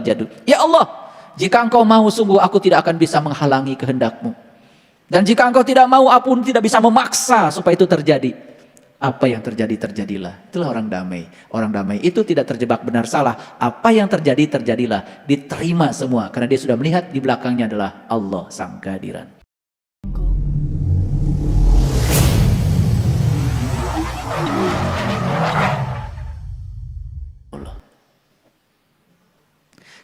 jadu. Ya Allah, jika engkau mau, sungguh aku tidak akan bisa menghalangi kehendakmu. Dan jika engkau tidak mau, aku pun tidak bisa memaksa supaya itu terjadi. Apa yang terjadi, terjadilah. Itulah orang damai. Orang damai itu tidak terjebak benar salah. Apa yang terjadi, terjadilah. Diterima semua. Karena dia sudah melihat di belakangnya adalah Allah Sang Kehadiran.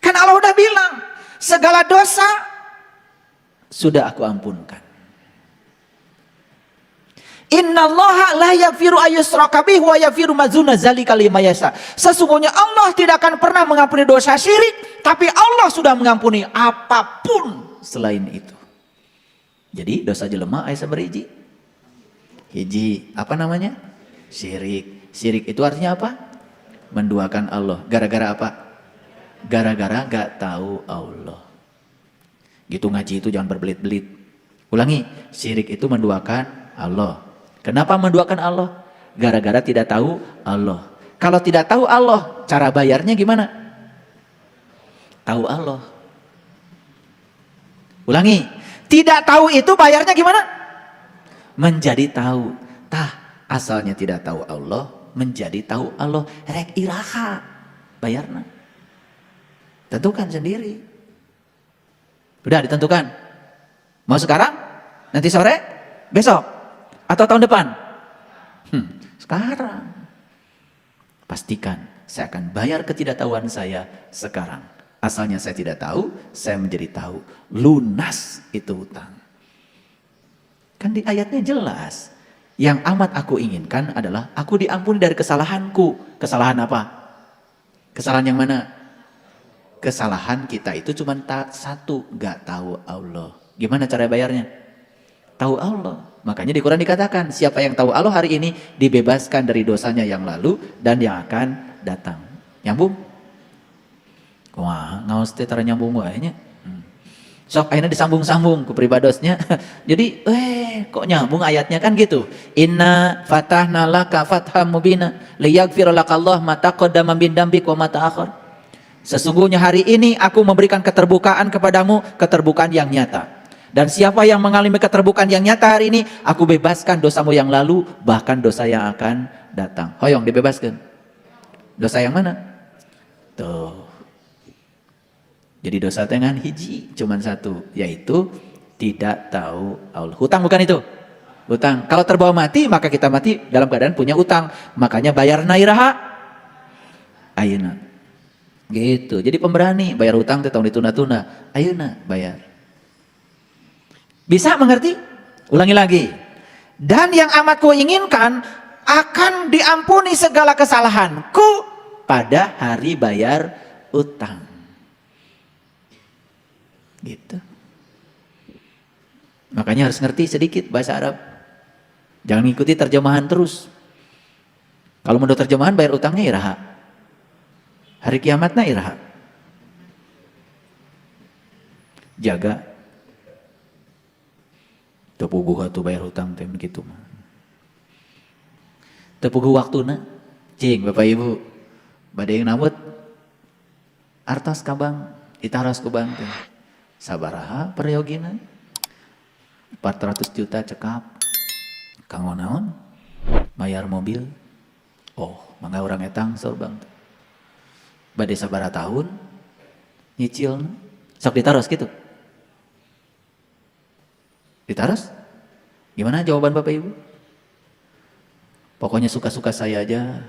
Kan Allah udah bilang, segala dosa sudah aku ampunkan. Innallaha la yaghfiru ayyushraka bihi wa yaghfiru ma dzuna dzalika liman yasha. Sesungguhnya Allah tidak akan pernah mengampuni dosa syirik, tapi Allah sudah mengampuni apapun selain itu. Jadi dosa jelema aya saberiji? Hiji, apa namanya? Syirik. Syirik itu artinya apa? Menduakan Allah. Gara-gara apa? Gara-gara gak tahu Allah. Gitu ngaji itu jangan berbelit-belit. Ulangi, syirik itu menduakan Allah. Kenapa menduakan Allah? Gara-gara tidak tahu Allah. Kalau tidak tahu Allah, cara bayarnya gimana? Tahu Allah. Ulangi, tidak tahu itu bayarnya gimana? Menjadi tahu. Tah, asalnya tidak tahu Allah, menjadi tahu Allah. Rek iraha bayarna. Tentukan sendiri. Udah ditentukan. Mau sekarang? Nanti sore? Besok? Atau tahun depan? Sekarang. Pastikan saya akan bayar ketidaktahuan saya sekarang. Asalnya saya tidak tahu, saya menjadi tahu. Lunas itu hutang. Kan di ayatnya jelas. Yang amat aku inginkan adalah aku diampuni dari kesalahanku. Kesalahan apa? Kesalahan yang mana? Kesalahan kita itu cuma satu, gak tahu Allah. Gimana cara bayarnya? Tahu Allah. Makanya di Quran dikatakan, siapa yang tahu Allah hari ini dibebaskan dari dosanya yang lalu dan yang akan datang. Nyambung? Wah, ngawas teh tara nyambung wae nya. Sok ayeuna disambung-sambung ku pribadosnya. Jadi, kok nyambung ayatnya kan gitu. Inna fatahna laka fatham mubina liyaghfir lakallahu ma taqaddama min dzambika wa ma ta'akhkhar. Sesungguhnya hari ini aku memberikan keterbukaan kepadamu, keterbukaan yang nyata. Dan siapa yang mengalami keterbukaan yang nyata hari ini, aku bebaskan dosamu yang lalu, bahkan dosa yang akan datang. Hoyong dibebaskan. Dosa yang mana? Tuh. Jadi dosa dengan hiji, cuman satu, yaitu tidak tahu Allah. Hutang bukan itu? Hutang. Kalau terbawa mati, maka kita mati dalam keadaan punya hutang. Makanya bayar nairaha ayeuna. Gitu. Jadi pemberani bayar hutang tahun ditunda-tunda. Ayeuna bayar. Bisa mengerti? Ulangi lagi. Dan yang amat ku inginkan akan diampuni segala kesalahanku pada hari bayar utang. Gitu. Makanya harus ngerti sedikit bahasa Arab. Jangan ngikuti terjemahan terus. Kalau menurut terjemahan bayar utangnya iraha. Hari kiamatnya iraha. Jaga. Tepuguh atuh bayar hutang teh gitu mah. Tepuguh waktuna. Cing Bapak Ibu. Bade namut artos kabang ditaros ku bank teh. Sabaraha periogina? 400 juta cekap. Kanggo naon? Bayar mobil. Oh, mangga urang etang saur bang. Bade sabaraha tahun nyicil sok ditaros gitu. Ditaros? Gimana jawaban Bapak Ibu? Pokoknya suka-suka saya aja.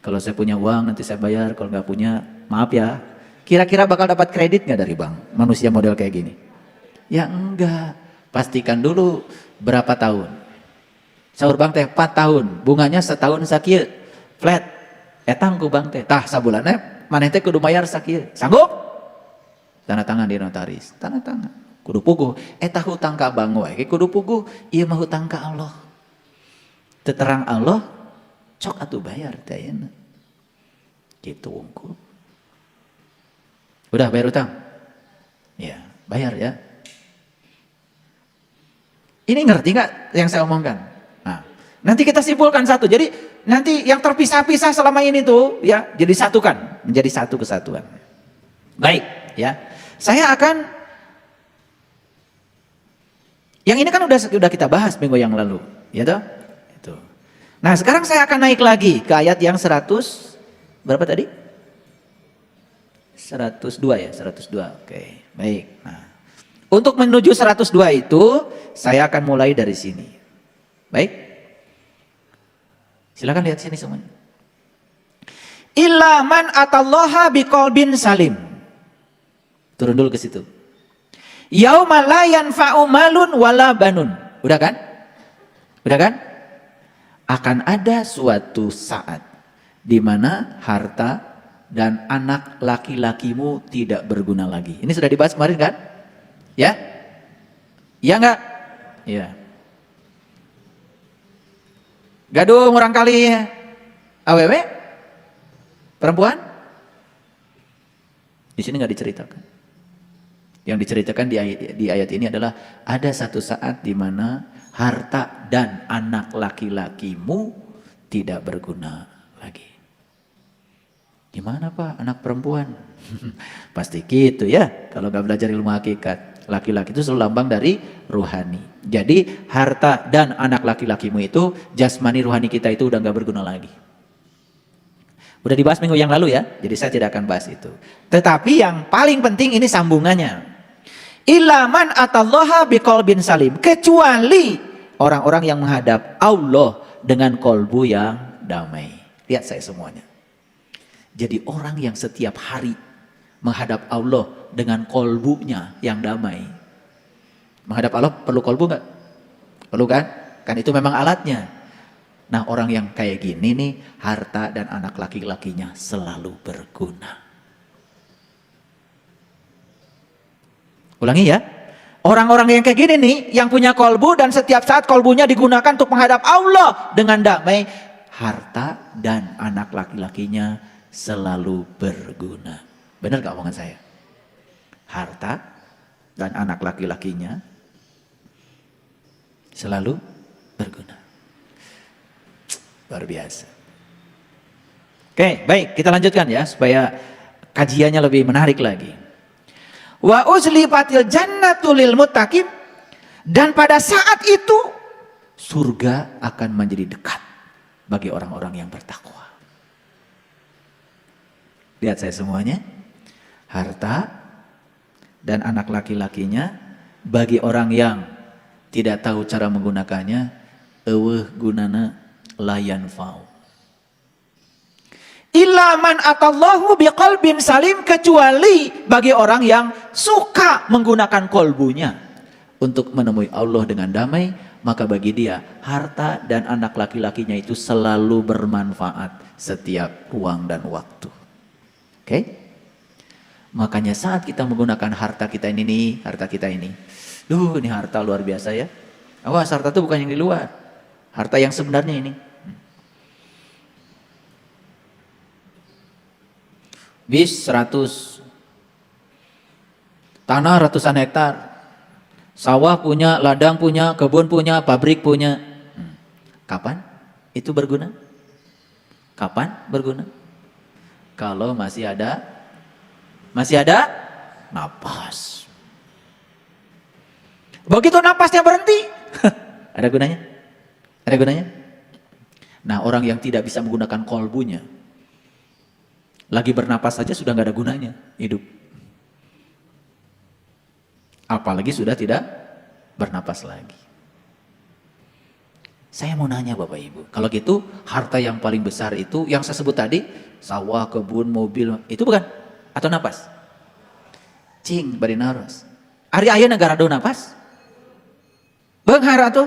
Kalau saya punya uang nanti saya bayar. Kalau nggak punya, maaf ya. Kira-kira bakal dapat kredit nggak dari bank? Manusia model kayak gini? Ya enggak. Pastikan dulu berapa tahun. Saur bank teh 4 tahun. Bunganya setahun sakieu. Flat. Etang ku bank teh. Tah sabulannya maneh teh kudu bayar sakieu. Sanggup? Tanda tangan di notaris. Tanda tangan. Kudu puguh, eta hutang ka abang wae, kudu puguh, ieu mah hutang ka Allah. Teterang Allah, cok atuh bayar teh ayeuna. Gitu wungkul. Udah bayar hutang? Ya, bayar ya. Ini ngerti nggak yang saya omongkan? Nah, nanti kita simpulkan satu. Jadi nanti yang terpisah-pisah selama ini tuh ya jadi satukan, menjadi satu kesatuan. Baik, ya. Saya akan, yang ini kan udah kita bahas minggu yang lalu, ya toh? Itu. Nah, sekarang saya akan naik lagi ke ayat yang 100 berapa tadi? 102 ya, 102. Oke, baik. Nah, untuk menuju 102 itu saya akan mulai dari sini. Baik. Silakan lihat sini semuanya. Illa man atallaha biqalbin salim. Turun dulu ke situ. Yauma la yanfa'u malun wala banun. Udah kan? Udah kan? Akan ada suatu saat di mana harta dan anak laki-lakimu tidak berguna lagi. Ini sudah dibahas kemarin kan? Ya? Ya enggak? Ya. Gaduh orang kali AWW? Perempuan? Di sini nggak diceritakan. Yang diceritakan di ayat ini adalah ada satu saat di mana harta dan anak laki-lakimu tidak berguna lagi. Gimana Pak, anak perempuan? Pasti gitu ya, kalau nggak belajar ilmu hakikat. Laki-laki itu selalu lambang dari ruhani. Jadi harta dan anak laki-lakimu itu, jasmani ruhani kita itu udah nggak berguna lagi. Udah dibahas minggu yang lalu ya, jadi saya tidak akan bahas itu. Tetapi yang paling penting ini sambungannya. Ilaman atallaha biqalbin salim. Kecuali orang-orang yang menghadap Allah dengan kolbu yang damai. Lihat saya semuanya. Jadi orang yang setiap hari menghadap Allah dengan kolbunya yang damai. Menghadap Allah perlu kolbu nggak? Perlu kan? Kan itu memang alatnya. Nah, orang yang kayak gini nih, harta dan anak laki-lakinya selalu berguna. Ulangi ya. Orang-orang yang kayak gini nih, yang punya kolbu dan setiap saat kolbunya digunakan untuk menghadap Allah dengan damai, harta dan anak laki-lakinya selalu berguna. Benar gak omongan saya? Harta dan anak laki-lakinya selalu berguna. Luar biasa. Oke, baik, kita lanjutkan ya supaya kajiannya lebih menarik lagi. Wa uzlifatil jannatu lil muttaqin, dan pada saat itu surga akan menjadi dekat bagi orang-orang yang bertakwa. Lihat saya semuanya. Harta dan anak laki-lakinya bagi orang yang tidak tahu cara menggunakannya, eueuh gunana layan fau. Illa man atallahu biqalbin salim, kecuali bagi orang yang suka menggunakan kolbunya untuk menemui Allah dengan damai, maka bagi dia harta dan anak laki-lakinya itu selalu bermanfaat setiap ruang dan waktu. Oke? Makanya saat kita menggunakan harta kita ini nih, harta kita ini. Ini harta luar biasa ya. Awas, harta itu bukan yang di luar. Harta yang sebenarnya ini. Bis 100. Tanah ratusan hektar. Sawah punya, ladang punya, kebun punya, pabrik punya. Kapan itu berguna? Kapan berguna? Kalau masih ada napas. Begitu napasnya berhenti, ada gunanya? Ada gunanya? Nah, orang yang tidak bisa menggunakan kolbunya, lagi bernapas saja sudah nggak ada gunanya hidup. Apalagi sudah tidak bernapas lagi. Saya mau nanya Bapak Ibu, kalau gitu harta yang paling besar itu yang saya sebut tadi, sawah, kebun, mobil, itu bukan? Atau napas? Cing, bari naros. Ari aya negara do napas? Beunghar atuh.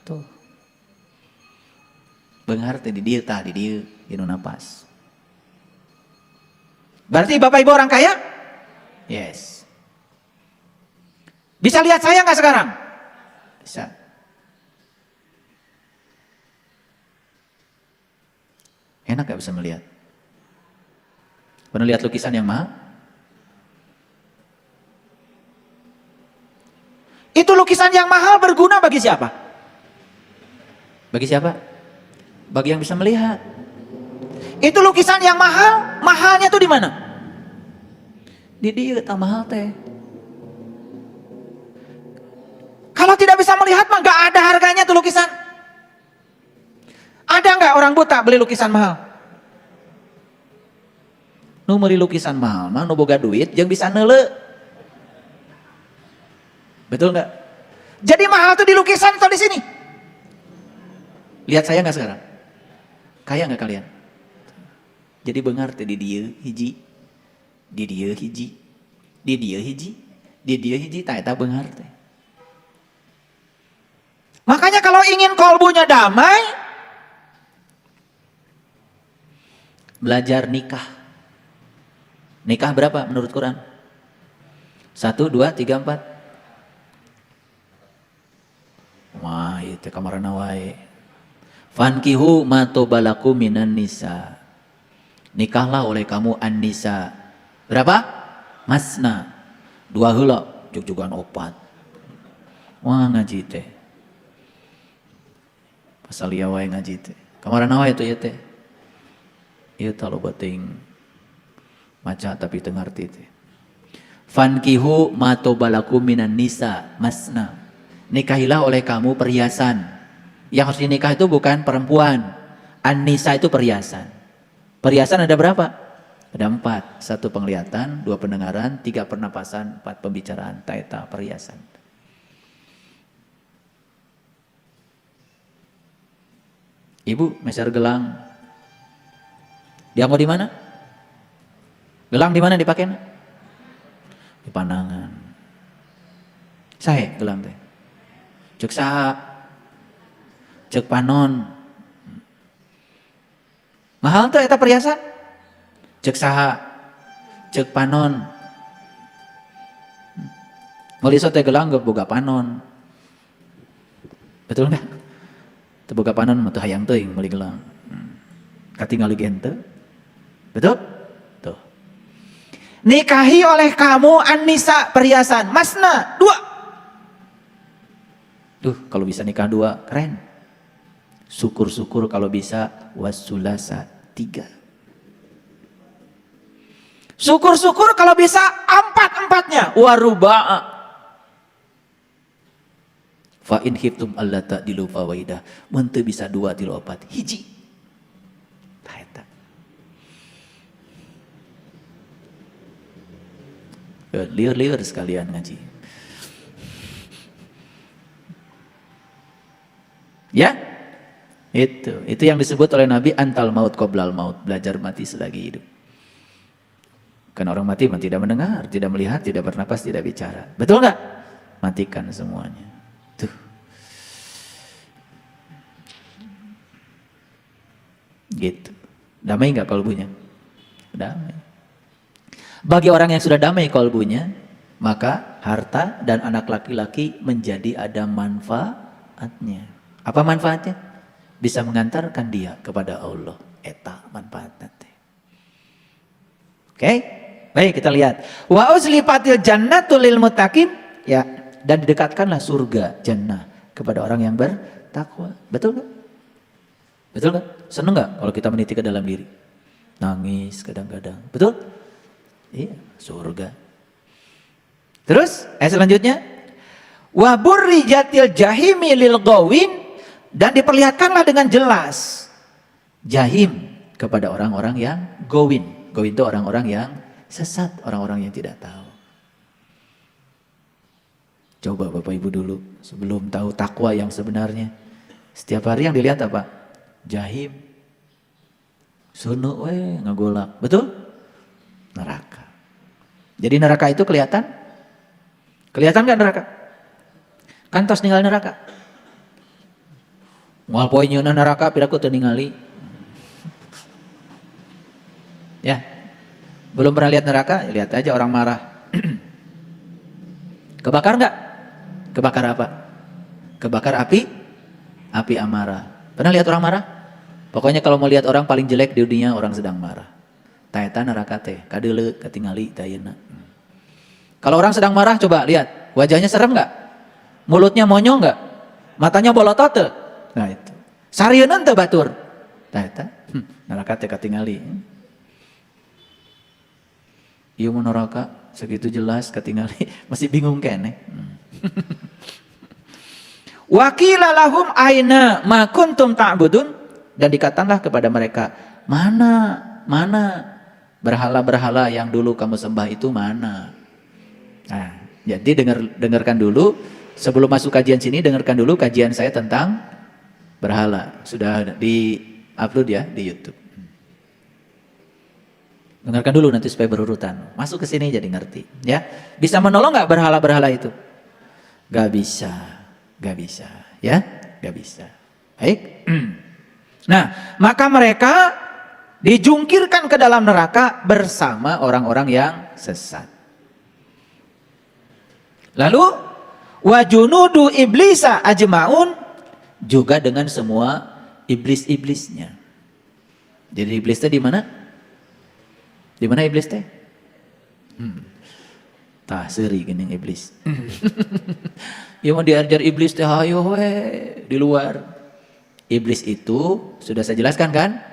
Tuh. Beunghar teh di dieu tah, di dieu dinu napas. Berarti Bapak Ibu orang kaya? Yes. Bisa lihat saya nggak sekarang? Bisa. Enak gak bisa melihat? Pernah lihat lukisan yang mahal? Itu lukisan yang mahal berguna bagi siapa? Bagi siapa? Bagi yang bisa melihat. Itu lukisan yang mahal, mahalnya tuh di mana? Di dieu tah mahal teh. Kalau tidak bisa melihat mah gak ada harganya tuh lukisan. Ada nggak orang buta beli lukisan mahal? Nu meuli lukisan mahal mah nu boga duit jeung bisa neule. Betul nggak? Jadi mahal tuh di lukisan atau di sini? Lihat saya nggak sekarang? Kaya nggak kalian? Jadi beungar teh di dieu hiji, di dieu hiji, di dieu hiji, di dieu hiji, tak eta beungar teh. Makanya kalau ingin kolbunya damai, belajar nikah. Nikah berapa menurut Quran? 1, 2, 3, 4. Wah, itu kamarana wae. Fankihu ma tobalakum minan nisa. Nikahlah oleh kamu an-nisa. Berapa? Masna. 2 heula, jug-jugan 4. Wah, ngaji teh. Pasal ieu wae ngaji teh. Kamarana wae tuh ieu teh. Ieu teh loba teuing maca tapi teu ngarti teh. Fankihu ma tobalakum minan nisa masna. Nikahilah oleh kamu perhiasan. Yang harus dinikah itu bukan perempuan. An-nisa itu perhiasan. Perhiasan ada berapa? Ada 4. 1 penglihatan, 2 pendengaran, 3 pernapasan, 4 pembicaraan. Taeta perhiasan. Ibu meser gelang. Dia mau di mana? Gelang di mana dipakai? Di pandangan. Sae gelang teh. Cek saha? Cek panon. Mahal tuh eta perhiasan? Cek saha? Cek panon. Mau lihat teh gelang gak boga panon. Betul nggak? Teu boga panon mah teu hayang teuing meuli gelang. Katingali gen teu. Betul? Tuh. Nikahi oleh kamu an-nisa perhiasan. Masna 2. Duh, kalau bisa nikah 2, keren. Syukur-syukur kalau bisa wasulasa 3. Syukur-syukur kalau bisa 4-4-nya. Waruba'a. Fa in khiftum alla ta'dilu fawaidah. Mun teu bisa 2 tilu 4, hiji. Tah eta. Liur-liur sekalian ngaji. Ya, itu yang disebut oleh Nabi antal maut qoblal maut, belajar mati selagi hidup. Karena orang mati tidak mendengar, tidak melihat, tidak bernapas, tidak bicara. Betul nggak? Matikan semuanya. Tuh. Gitu. Damai nggak kalbunya? Damai. Bagi orang yang sudah damai kalbunya, maka harta dan anak laki-laki menjadi ada manfaatnya. Apa manfaatnya? Bisa mengantarkan dia kepada Allah. Eta manfaatnya. Oke? Baik, kita lihat. Wa uzlifatil jannatu lil muttaqin, ya, dan didekatkanlah surga jannah kepada orang yang bertakwa. Betul enggak? Betul enggak? Seneng enggak kalau kita meniti ke dalam diri? Nangis kadang-kadang. Betul? Iya, surga. Terus, selanjutnya, wa burrijatil jahimi lil ghawin, dan diperlihatkanlah dengan jelas jahim kepada orang-orang yang gowin. Gowin itu orang-orang yang sesat, orang-orang yang tidak tahu. Coba Bapak Ibu dulu sebelum tahu takwa yang sebenarnya. Setiap hari yang dilihat apa? Jahim. Sunu ngagolak. Betul? Neraka. Jadi neraka itu kelihatan? Kelihatan gak neraka? Kan tos ninggal neraka. Moal poe nyeuna neraka piraku teu ningali. Ya. Belum pernah lihat neraka, lihat aja orang marah. Kebakar enggak? Kebakar apa? Kebakar api? Api amarah. Pernah lihat orang marah? Pokoknya kalau mau lihat orang paling jelek di dunia, orang sedang marah. Ta eta neraka teh, kadeuleu katingali dayeuna. Kalau orang sedang marah coba lihat, wajahnya serem enggak? Mulutnya monyong enggak? Matanya bolotot teu? Nah itu. Sarieun teu batur. Tah eta, neraka teh katingali. Ieu mun neraka segitu jelas ketinggali masih bingung kene. Wa qila lahum aina ma kuntum ta'budun, dan dikatakanlah kepada mereka, mana berhala-berhala yang dulu kamu sembah itu mana? Nah, jadi dengarkan dulu sebelum masuk kajian sini, dengarkan dulu kajian saya tentang berhala. Sudah di-upload ya di YouTube. Dengarkan dulu nanti supaya berurutan. Masuk ke sini jadi ngerti, ya. Bisa menolong nggak berhala-berhala itu? Gak bisa, ya, gak bisa. Baik. Nah, maka mereka dijungkirkan ke dalam neraka bersama orang-orang yang sesat. Lalu wajunudu iblisa ajmaun, juga dengan semua iblis-iblisnya. Jadi iblis teh di mana? Di mana iblis teh? Tah seri geuning iblis. Ya mau diajar iblis teh ayo we di luar. Iblis itu sudah saya jelaskan kan?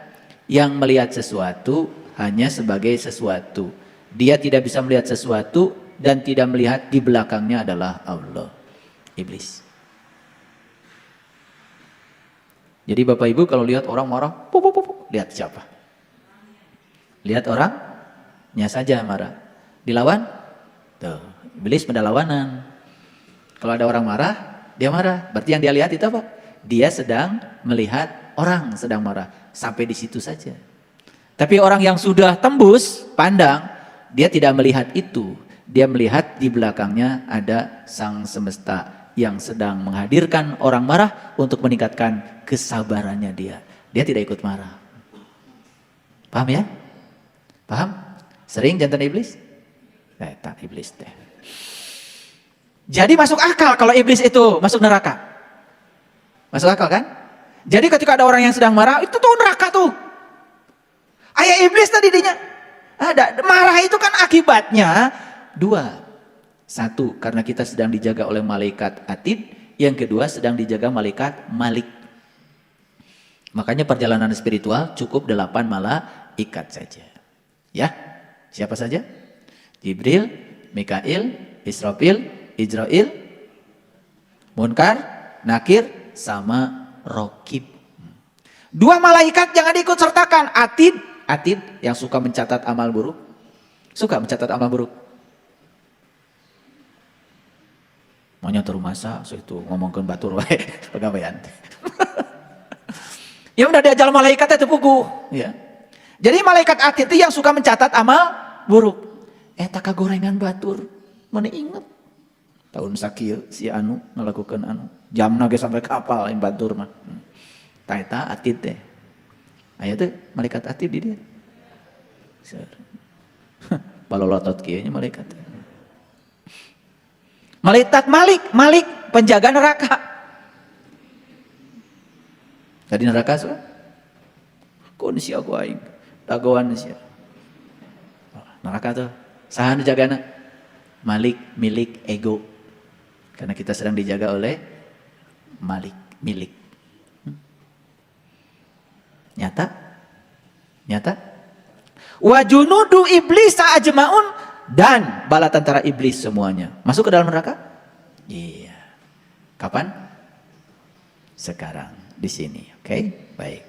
Yang melihat sesuatu hanya sebagai sesuatu. Dia tidak bisa melihat sesuatu dan tidak melihat di belakangnya adalah Allah. Iblis. Jadi Bapak Ibu kalau lihat orang marah, lihat siapa? Lihat orangnya saja marah. Dilawan? Tuh, iblis pada lawanan. Kalau ada orang marah, dia marah. Berarti yang dia lihat itu apa? Dia sedang melihat orang sedang marah. Sampai di situ saja. Tapi orang yang sudah tembus pandang, dia tidak melihat itu. Dia melihat di belakangnya ada sang semesta yang sedang menghadirkan orang marah untuk meningkatkan kesabarannya dia. Dia tidak ikut marah. Paham ya? Paham? Sering jantan iblis? Tak iblis deh. Jadi masuk akal kalau iblis itu masuk neraka. Masuk akal kan? Jadi ketika ada orang yang sedang marah, itu tuh neraka tuh. Ayah iblis tadi dinya. Ada marah itu kan akibatnya dua. Satu, karena kita sedang dijaga oleh malaikat atid. Yang kedua, sedang dijaga malaikat malik. Makanya perjalanan spiritual cukup 8 malaikat saja. Ya, siapa saja? Jibril, Mikail, Israfil, Ijrail, Munkar, Nakir, sama Rokib. 2 malaikat jangan diikut sertakan. Atid yang suka mencatat amal buruk. Suka mencatat amal buruk. Maunya turun masa, itu ngomongkan batur wae pegawaian. Ya udah diajal malaikat itu pugu, ya. Jadi malaikat atid itu yang suka mencatat amal buruk. Eta kagorengan batur, mana inget. Tahun sakieu si anu ngalakukeun anu, jamna ge sampai kapal yang batur mah. Tah eta atid teh. Aya teh malaikat atid di dia. Balolotot kieu nya malaikat. Malaikat Malik penjaga neraka. Tadi neraka sudah. Kondisi aku aing, dagoan sia. Neraka tuh, saha nu jagana? Malik milik ego. Karena kita sedang dijaga oleh Malik milik. Nyata? Wa junudu iblis ajmaun, dan bala tentara iblis semuanya masuk ke dalam neraka? Iya. Kapan? Sekarang di sini. Oke? Baik.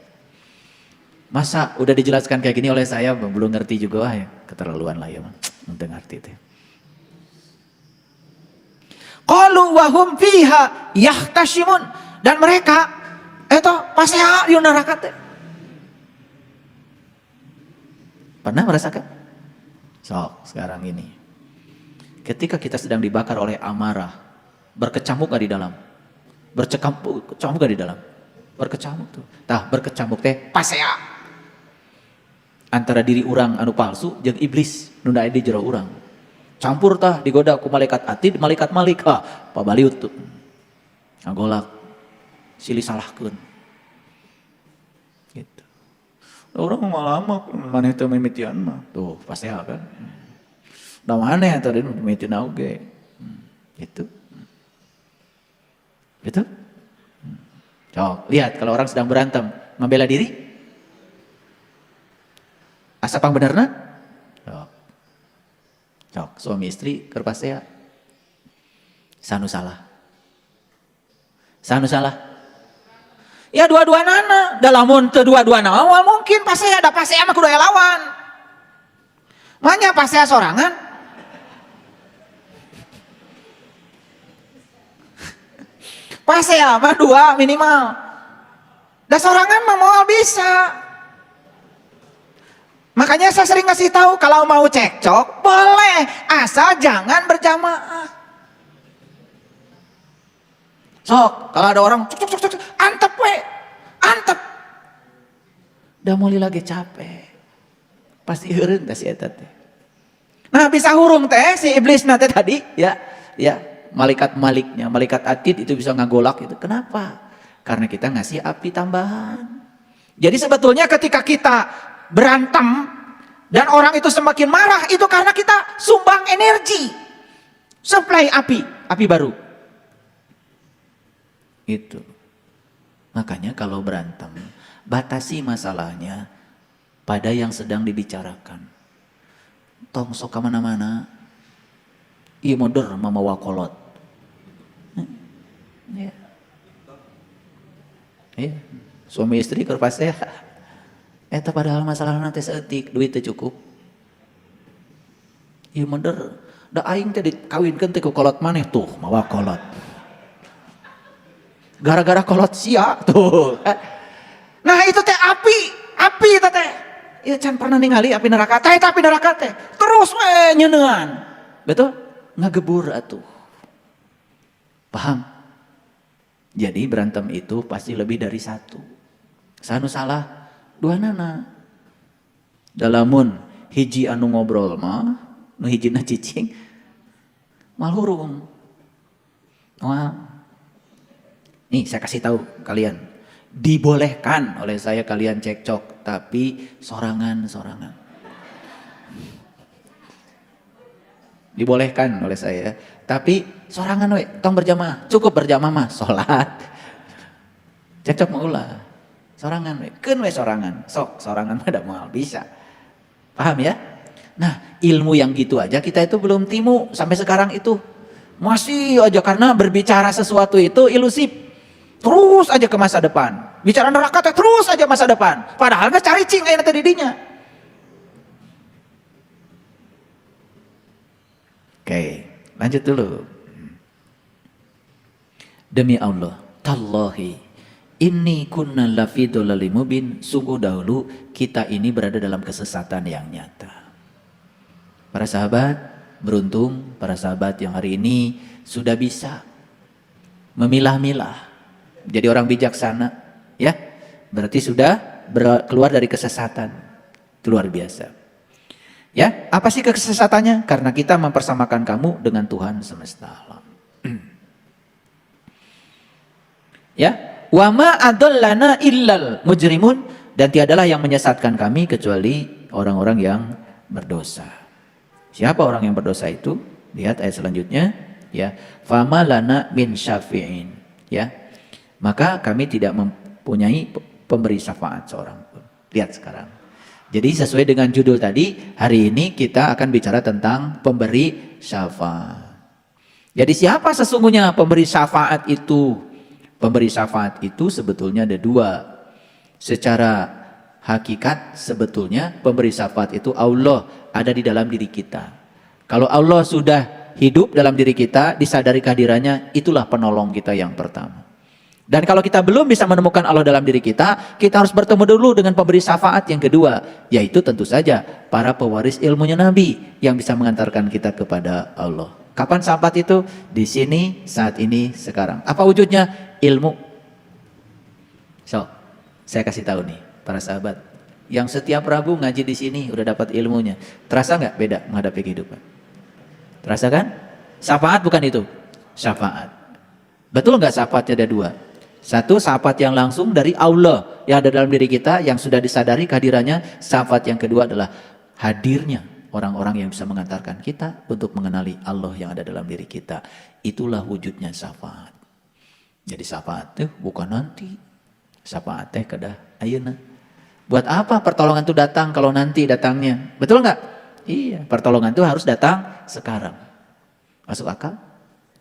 Masa udah dijelaskan kayak gini oleh saya belum ngerti juga, ya keterlaluan lah ya, untuk ngerti itu. Qalu wa hum fiha yahtashimun, dan mereka itu masih di neraka teh. Pernah merasakan? Sok, sekarang ini. Ketika kita sedang dibakar oleh amarah, berkecamuk gak di dalam? Berkecamuk gak di dalam? Berkecamuk tuh. Tah, berkecamuk teh pasea. Antara diri orang anu palsu jeung iblis nu aya di jero urang. Campur tah digoda ku malaikat atid, malaikat malik. Pabaliut tuh. Ngagolak. Silih salahkeun. Gitu. Orang malah mah maneh teu mimitian mah. Tuh, pasea kan. Da maneh tadi mimitian oge. Gitu. Gitu? Cok, lihat kalau orang sedang berantem, membela diri? Asa pang benerna? Cok. Sok, suami istri keur pasea. Sanu salah. Sanu salah. Ya dua-dua nana, dalamun teu dua-duana awal mungkin pasea da pasea mah kudu aya lawan. Manya pasea sorangan. Pasea mah dua minimal. Da sorangan mah moal bisa. Makanya saya sering ngasih tahu kalau mau cekcok boleh, asal jangan berjamaah. Sok, kalau ada orang cek, antep we, antep. Udah mulai lagi capek. Pasti eureun teh si eta teh. Nah, bisa hurung teh si iblis teh tadi, ya. Malaikat-maliknya, malaikat atid itu bisa ngagolak itu. Kenapa? Karena kita ngasih api tambahan. Jadi sebetulnya ketika kita berantem dan orang itu semakin marah, itu karena kita sumbang energi. Supply api baru. Itu. Makanya kalau berantem, batasi masalahnya pada yang sedang dibicarakan. Tong sok kemana-mana, iya modern mamawa kolot. Ya. Ya. Suami istri keur pasea. Eta padahal masalah nanti seetik, duit teh cukup. Iya modern. Da aing teh dikawinkeun teh ku kolot maneh tuh, mawa kolot. Gara-gara kolot sia tuh. Nah itu teh api itu teh. Ya can pernah ningali api neraka teh, api neraka teh. Terus we nyeuneuan. Betul? Ngagebur atuh. Paham? Jadi berantem itu pasti lebih dari satu. Sanu salah, dua nana. Dalamun hiji anu ngobrol mah, nu hijina cicing, malhurung. Wah. Nih saya kasih tahu kalian, dibolehkan oleh saya kalian cekcok, tapi sorangan-sorangan. Dibolehkan oleh saya, tapi sorangan we, tong berjamaah, cukup berjamaah mah salat. Cekcok mah ulah. Sorangan we, keun we sorangan. Sok sorangan mah da moal bisa. Paham ya? Nah, ilmu yang gitu aja kita itu belum timu sampai sekarang itu. Masih aja karena berbicara sesuatu itu ilusif. Terus aja ke masa depan. Bicara neraka terus aja masa depan. Padahal mah cari cing aya teh didinya. Oke, lanjut dulu. Demi Allah, tallahi inni kunna lafi dhalalim mubin. Sungguh dahulu kita ini berada dalam kesesatan yang nyata. Para sahabat, beruntung para sahabat yang hari ini sudah bisa memilah-milah. Jadi orang bijaksana, ya, berarti sudah keluar dari kesesatan. Itu luar biasa. Ya, apa sih kesesatannya? Karena kita mempersamakan kamu dengan Tuhan semesta alam. Ya, wa ma adallana illal mujrimun, dan tiadalah yang menyesatkan kami kecuali orang-orang yang berdosa. Siapa orang yang berdosa itu? Lihat ayat selanjutnya, ya. Fama lana min syafi'in, ya. Maka kami tidak mempunyai pemberi syafaat seorang pun. Lihat sekarang. Jadi sesuai dengan judul tadi, hari ini kita akan bicara tentang pemberi syafaat. Jadi siapa sesungguhnya pemberi syafaat itu? Pemberi syafaat itu sebetulnya ada dua. Secara hakikat sebetulnya pemberi syafaat itu Allah, ada di dalam diri kita. Kalau Allah sudah hidup dalam diri kita, disadari kehadirannya, itulah penolong kita yang pertama. Dan kalau kita belum bisa menemukan Allah dalam diri kita harus bertemu dulu dengan pemberi syafaat yang kedua, yaitu tentu saja para pewaris ilmunya Nabi yang bisa mengantarkan kita kepada Allah. Kapan syafaat itu? Di sini, saat ini, sekarang. Apa wujudnya? Ilmu. So, saya kasih tahu nih para sahabat, yang setiap Rabu ngaji di sini udah dapat ilmunya. Terasa nggak beda menghadapi kehidupan? Terasa kan? Syafaat bukan itu? Syafaat. Betul nggak syafaatnya ada dua? Satu, syafaat yang langsung dari Allah yang ada dalam diri kita yang sudah disadari kehadirannya. Syafaat yang kedua adalah hadirnya orang-orang yang bisa mengantarkan kita untuk mengenali Allah yang ada dalam diri kita. Itulah wujudnya syafaat. Jadi syafaat itu bukan nanti. Syafaat kedah ayeuna. Buat apa pertolongan itu datang kalau nanti datangnya? Betul nggak? Iya, pertolongan itu harus datang sekarang. Masuk akal?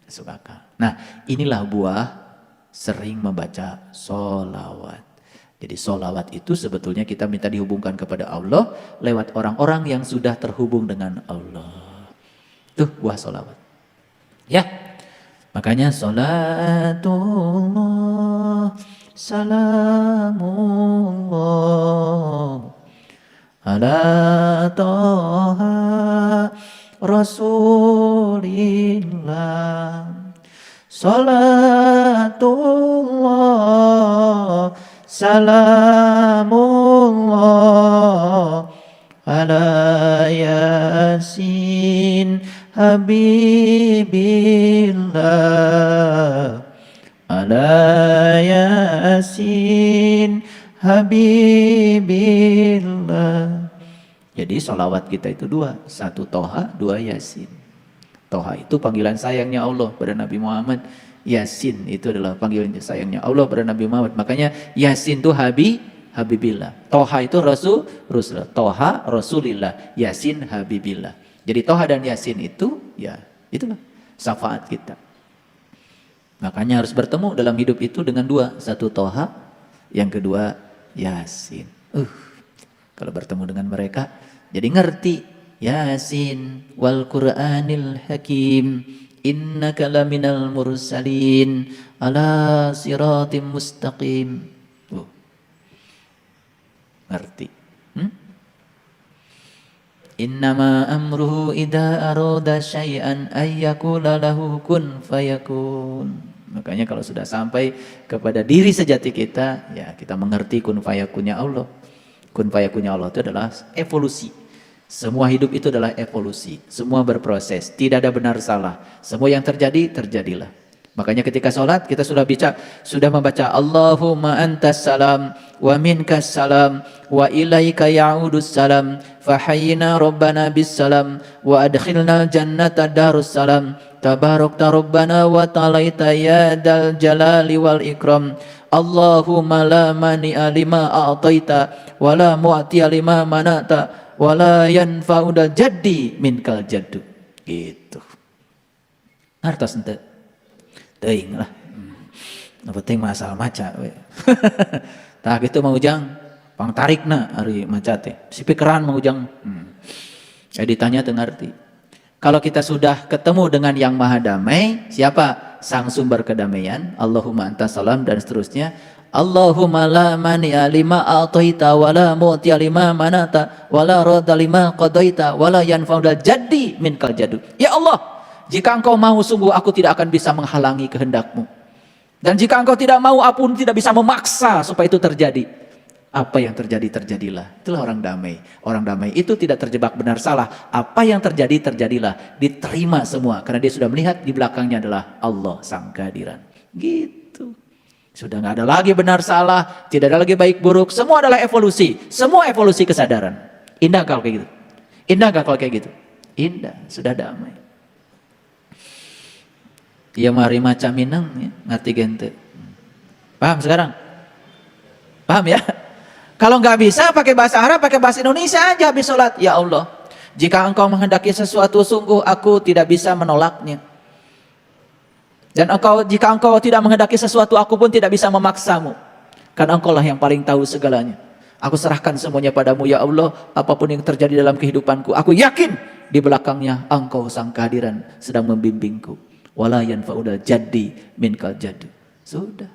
Masuk akal. Nah, inilah buah sering membaca sholawat. Jadi sholawat itu sebetulnya kita minta dihubungkan kepada Allah lewat orang-orang yang sudah terhubung dengan Allah. Tuh buah sholawat. Ya, makanya sholatullah, salamullah ala toha rasulillah. Salatullah, salamullah ala yasin habibillah, ala yasin habibillah. Jadi sholawat kita itu dua, satu toha, dua yasin. Toha itu panggilan sayangnya Allah pada Nabi Muhammad. Yasin itu adalah panggilan sayangnya Allah pada Nabi Muhammad. Makanya Yasin itu Habibillah. Toha itu Rasulullah. Toha Rasulillah. Yasin Habibillah. Jadi Toha dan Yasin itu ya itulah syafaat kita. Makanya harus bertemu dalam hidup itu dengan dua. Satu Toha, yang kedua Yasin. Kalau bertemu dengan mereka jadi ngerti. Yasin wal Qur'anil Hakim innaka laminal mursalin ala siratim mustaqim. Ngerti. Innama amruhu idza arada syai'an ayyakula lahu kun fayakun. Makanya kalau sudah sampai kepada diri sejati kita, ya kita mengerti kun fayakunnya Allah. Kun fayakunnya Allah itu adalah evolusi. Semua hidup itu adalah evolusi. Semua berproses. Tidak ada benar salah. Semua yang terjadi, terjadilah. Makanya ketika sholat kita sudah membaca Allahumma antas salam wa minkas salam wa ilaika ya'udus salam fahayyina rabbana bis salam wa adkhilnal jannata darus salam tabarakta rabbana wa ta'alaita ya dal jalali wal ikram Allahumma la mani'a lima a'taita wa la mu'tiya lima mana'ta wala yanfa'udal jaddi minkal jaddu. Gitu. Artos ente teuing lah. Penting masalah maca we. Tah kitu mah ujang pang tarikna ari maca teh. Sipikeran mah ujang. Ditanya teu ngarti. Kalau kita sudah ketemu dengan yang maha damai, siapa? Sang sumber kedamaian, Allahumma antas salam dan seterusnya. Allahumma la mani'a lima a'taita wa la mu'tiya lima manata wa la radda lima qadaita wa la yanfa'udal jaddi minkal jaddu. Ya Allah, jika engkau mau sungguh aku tidak akan bisa menghalangi kehendakmu. Dan jika engkau tidak mau aku pun tidak bisa memaksa supaya itu terjadi. Apa yang terjadi, terjadilah. Itulah orang damai. Orang damai itu tidak terjebak benar salah. Apa yang terjadi, terjadilah. Diterima semua. Karena dia sudah melihat di belakangnya adalah Allah sang kehadiran. Gitu. Sudah nggak ada lagi benar salah, tidak ada lagi baik buruk, semua adalah evolusi, semua evolusi kesadaran. Indah kalau kayak gitu, indah gak kalau kayak gitu? Indah, sudah damai. Iya mari maca minang, ya, ngerti gente. Paham sekarang? Paham ya? Kalau nggak bisa pakai bahasa Arab, pakai bahasa Indonesia aja habis sholat. Ya Allah, jika engkau menghendaki sesuatu sungguh aku tidak bisa menolaknya. Dan jika engkau tidak menghendaki sesuatu, aku pun tidak bisa memaksamu. Karena engkau lah yang paling tahu segalanya. Aku serahkan semuanya padamu ya Allah. Apapun yang terjadi dalam kehidupanku, aku yakin di belakangnya engkau sang kehadiran sedang membimbingku. Wala yanfa'udal jaddi minkal jaddu. Sudah.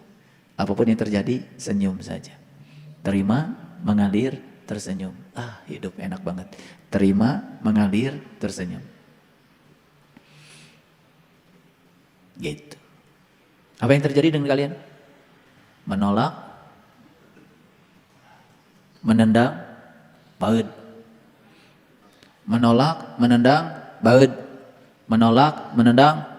Apapun yang terjadi, senyum saja. Terima, mengalir, tersenyum. Hidup enak banget. Terima, mengalir, tersenyum. Gitu. Apa yang terjadi dengan kalian? Menolak, menendang, baud. Menolak, menendang, baud. Menolak, menendang,